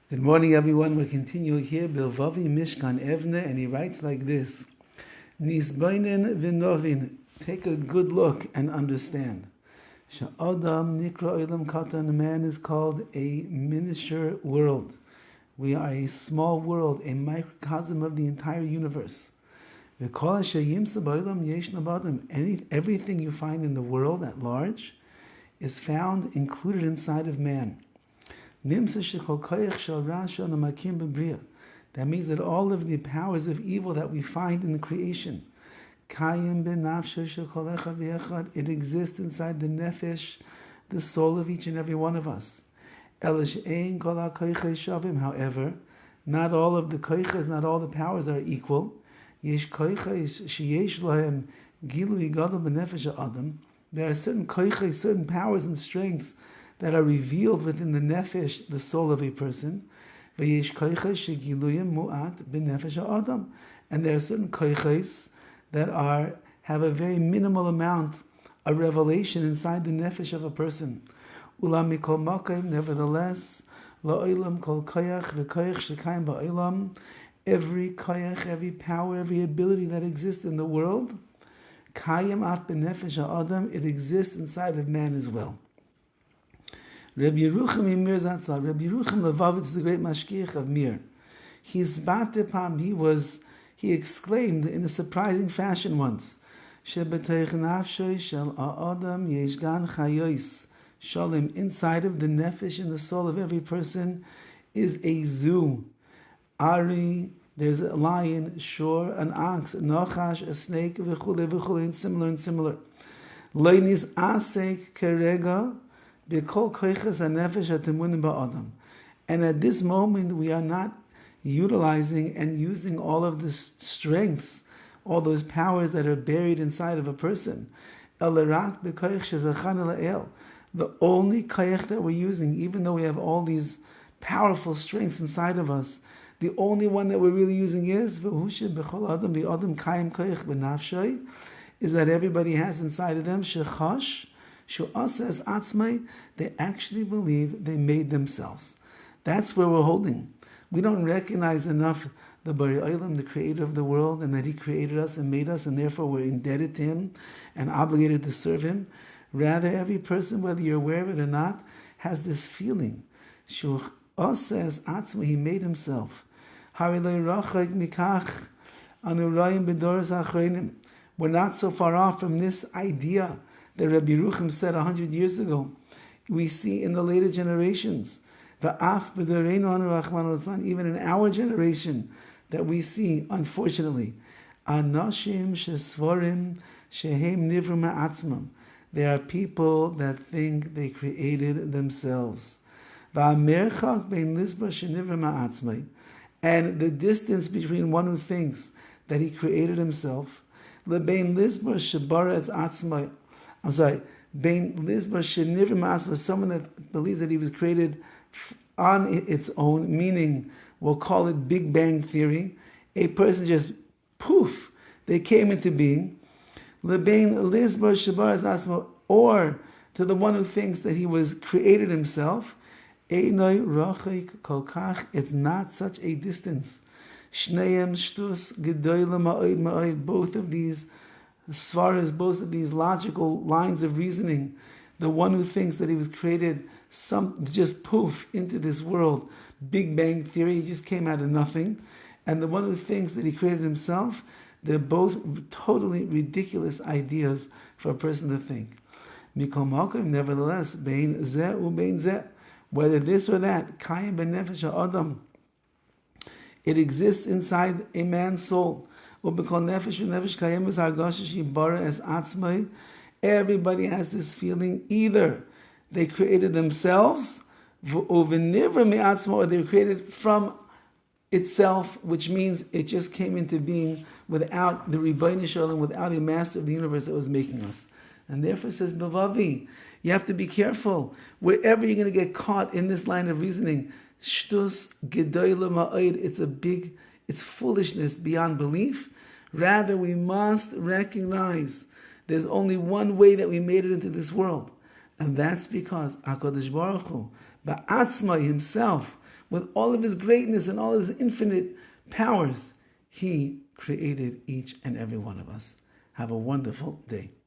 Good morning, everyone. We're continuing here, BILVAVI, MISHKAN, EVNEH, and he writes like this: Nisbainen v'novin. Take a good look and understand. Sha'adam nikra olam katan. Man is called a miniature world. We are a small world, a microcosm of the entire universe. Everything you find in the world at large is found included inside of man. That means that all of the powers of evil that we find in the creation, it exists inside the nefesh, the soul of each and every one of us. However, not all of the koiches, not all the powers are equal. There are certain koiches, certain powers and strengths that are revealed within the nefesh, the soul of a person. And there are certain koiches that have a very minimal amount of revelation inside the nefesh of a person. Nevertheless, every koyach, every power, every ability that exists in the world, it exists inside of man as well. Rabbi Yerucham Levavitz, the great mashkiach of Mir, he exclaimed in a surprising fashion once, inside of the nefesh and the soul of every person is a zoo. Ari, there's a lion, shor, an ox, a nachash, a snake, and similar. Leinis asek kerega. And at this moment, we are not utilizing and using all of the strengths, all those powers that are buried inside of a person. The only koyach that we're using, even though we have all these powerful strengths inside of us, the only one that we're really using is that everybody has inside of them shechash. Says Atzmai, they actually believe they made themselves. That's where we're holding. We don't recognize enough the Bari Olam, the creator of the world, and that he created us and made us, and therefore we're indebted to him and obligated to serve him. Rather, every person, whether you're aware of it or not, has this feeling. Says Atzmai, he made himself. We're not so far off from this idea that Rabbi Yerucham said 100 years ago. We see in the later generations, even in our generation, that we see, unfortunately, there are people that think they created themselves. And the distance between one who thinks that he created himself, someone that believes that he was created on its own, meaning we'll call it Big Bang Theory. A person just, poof, they came into being. Or to the one who thinks that he was created himself, it's not such a distance. Both of these svaras, both of these logical lines of reasoning, the one who thinks that he was created just poof into this world, Big Bang Theory, he just came out of nothing, and the one who thinks that he created himself, they're both totally ridiculous ideas for a person to think. Nevertheless, whether this or that, kayim benefesh ha'adam, it exists inside a man's soul. Everybody has this feeling, either they created themselves, or they were created from itself, which means it just came into being without the Rabbi Shalom, without a master of the universe that was making us. And therefore says BILVAVI, you have to be careful. Wherever you're going to get caught in this line of reasoning, shtus gedoyle ma'od, it's foolishness beyond belief. Rather, we must recognize there's only one way that we made it into this world. And that's because HaKadosh Baruch Hu, Ba'atzma himself, with all of his greatness and all his infinite powers, he created each and every one of us. Have a wonderful day.